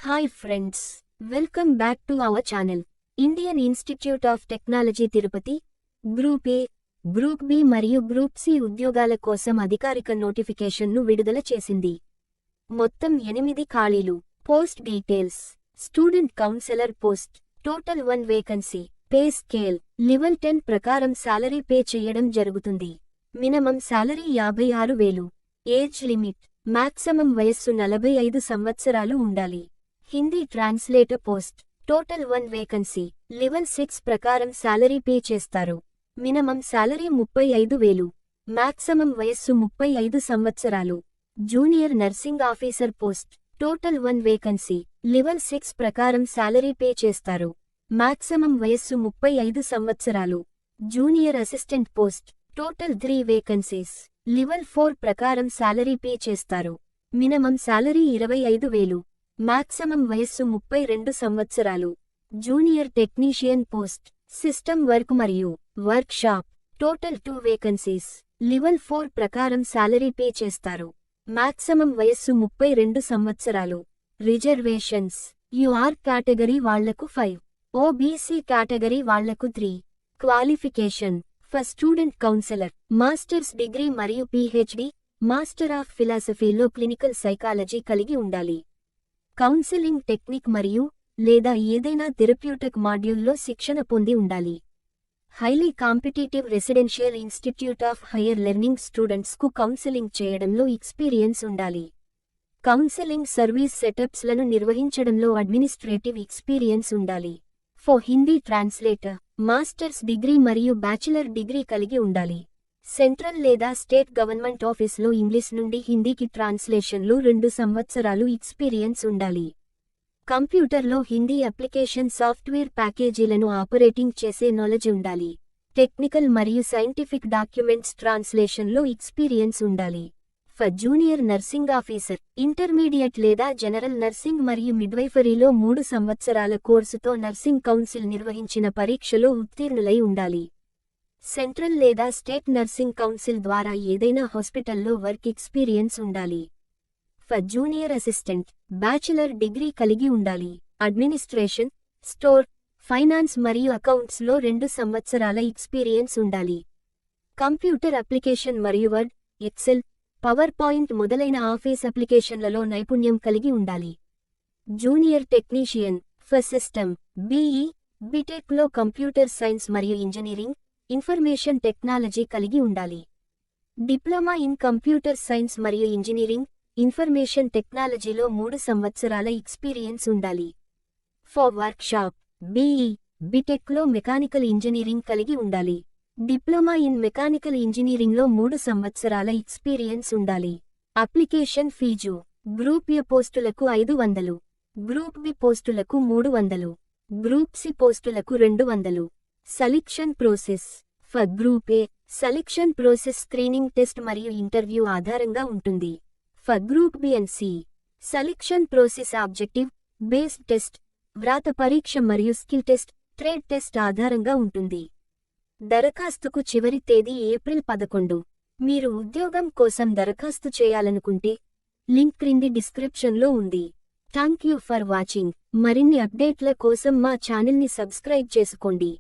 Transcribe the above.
Hi friends, welcome back to our channel. Indian Institute of Technology Tirupati, Group A, Group B మరియు Group C ఉద్యోగాల కోసం అధికారిక నోటిఫికేషన్ను విడుదల చేసింది. మొత్తం 8 ఖాళీలు. Post details. Student counsellor post. Total 1 vacancy. Pay scale. Level 10 ప్రకారం సాలరీ పే చేయడం జరుగుతుంది. Minimum salary 56,000. Age limit. Maximum వయస్సు 45 సంవత్సరాలు ఉండాలి. Hindi translator post. Total 1 vacancy. Level 6 ప్రకారం సాలరీ పే చేస్తారు. Minimum salary 35,000. మాక్సిమం వయస్సు 35 సంవత్సరాలు. Junior nursing officer post. Total 1 vacancy. Level 6 ప్రకారం సాలరీ పే చేస్తారు. మాక్సిమం వయస్సు 35 సంవత్సరాలు. Junior assistant post. Total 3 vacancies. Level 4 ప్రకారం సాలరీ పే చేస్తారు. Minimum salary 25,000. మాక్సిమం వయస్సు 32 సంవత్సరాలు. Junior technician post. System work మరియు workshop. Total 2 vacancies. Level 4 ప్రకారం సాలరీ పే చేస్తారు. మాక్సిమం వయస్సు 32 సంవత్సరాలు. రిజర్వేషన్స్. యూఆర్ కేటగిరీ వాళ్లకు 5. ఓబీసీ కేటగిరీ వాళ్లకు 3. Qualification. For student counsellor masters degree మరియు పీహెచ్డీ, మాస్టర్ ఆఫ్ ఫిలాసఫీలో క్లినికల్ సైకాలజీ కలిగి ఉండాలి. కౌన్సిలింగ్ టెక్నిక్ మరియు లేదా ఏదైనా థెరప్యూటిక్ మాడ్యూల్లో శిక్షణ పొంది ఉండాలి. Highly competitive residential institute of higher learning స్టూడెంట్స్కు కౌన్సిలింగ్ చేయడంలో ఎక్స్పీరియన్స్ ఉండాలి. కౌన్సిలింగ్ సర్వీస్ సెటప్స్లను నిర్వహించడంలో అడ్మినిస్ట్రేటివ్ ఎక్స్పీరియన్స్ ఉండాలి. For Hindi translator masters degree మరియు బ్యాచిలర్ డిగ్రీ కలిగి ఉండాలి. సెంట్రల్ లేదా స్టేట్ గవర్నమెంట్ ఆఫీస్లో ఇంగ్లీష్ నుండి హిందీకి ట్రాన్స్లేషన్లు 2 సంవత్సరాలు ఎక్స్పీరియన్స్ ఉండాలి. కంప్యూటర్లో హిందీ అప్లికేషన్ సాఫ్ట్వేర్ ప్యాకేజీలను ఆపరేటింగ్ చేసే నాలెడ్జ్ ఉండాలి. టెక్నికల్ మరియు సైంటిఫిక్ డాక్యుమెంట్స్ ట్రాన్స్లేషన్లో ఎక్స్పీరియన్స్ ఉండాలి. For junior nursing officer intermediate లేదా జనరల్ నర్సింగ్ మరియు మిడ్వైఫరీలో 3 సంవత్సరాల కోర్సుతో నర్సింగ్ కౌన్సిల్ నిర్వహించిన పరీక్షలో ఉత్తీర్ణులై ఉండాలి. సెంట్రల్ లేదా స్టేట్ నర్సింగ్ కౌన్సిల్ ద్వారా ఏదైనా హాస్పిటల్లో వర్క్ ఎక్స్పీరియన్స్ ఉండాలి. For junior assistant bachelor degree కలిగి ఉండాలి. అడ్మినిస్ట్రేషన్, స్టోర్, ఫైనాన్స్ మరియు అకౌంట్స్లో 2 సంవత్సరాల ఎక్స్పీరియన్స్ ఉండాలి. కంప్యూటర్ అప్లికేషన్ మరియు వర్డ్, ఎక్సెల్, పవర్ పాయింట్ మొదలైన ఆఫీస్ అప్లికేషన్లలో నైపుణ్యం కలిగి ఉండాలి. Junior technician for system BE, బీటెక్లో కంప్యూటర్ సైన్స్ మరియు ఇంజనీరింగ్, ఇన్ఫర్మేషన్ టెక్నాలజీ కలిగి ఉండాలి. డిప్లొమా ఇన్ కంప్యూటర్ సైన్స్ మరియు ఇంజనీరింగ్, ఇన్ఫర్మేషన్ టెక్నాలజీలో 3 సంవత్సరాల ఎక్స్పీరియన్స్ ఉండాలి. ఫర్ వర్క్ షాప్ బీఈ, బీటెక్లో మెకానికల్ ఇంజనీరింగ్ కలిగి ఉండాలి. డిప్లొమా ఇన్ మెకానికల్ ఇంజనీరింగ్లో 3 సంవత్సరాల ఎక్స్పీరియన్స్ ఉండాలి. Application fee. గ్రూప్ ఏ పోస్టులకు 500, గ్రూప్ బి పోస్టులకు 300, గ్రూప్ సి పోస్టులకు 200. Selection process. For group A selection process screening test మరియు ఇంటర్వ్యూ ఆధారంగా ఉంటుంది. For group B and C selection process objective based test, వ్రాత పరీక్ష మరియు స్కిల్ టెస్ట్, ట్రేడ్ టెస్ట్ ఆధారంగా ఉంటుంది. దరఖాస్తుకు చివరి తేదీ ఏప్రిల్ 11. మీరు ఉద్యోగం కోసం దరఖాస్తు చేయాలనుకుంటే లింక్ క్రింది డిస్క్రిప్షన్లో ఉంది. Thank you for watching. మరిన్ని అప్డేట్ల కోసం మా ఛానల్ని సబ్స్క్రైబ్ చేసుకోండి.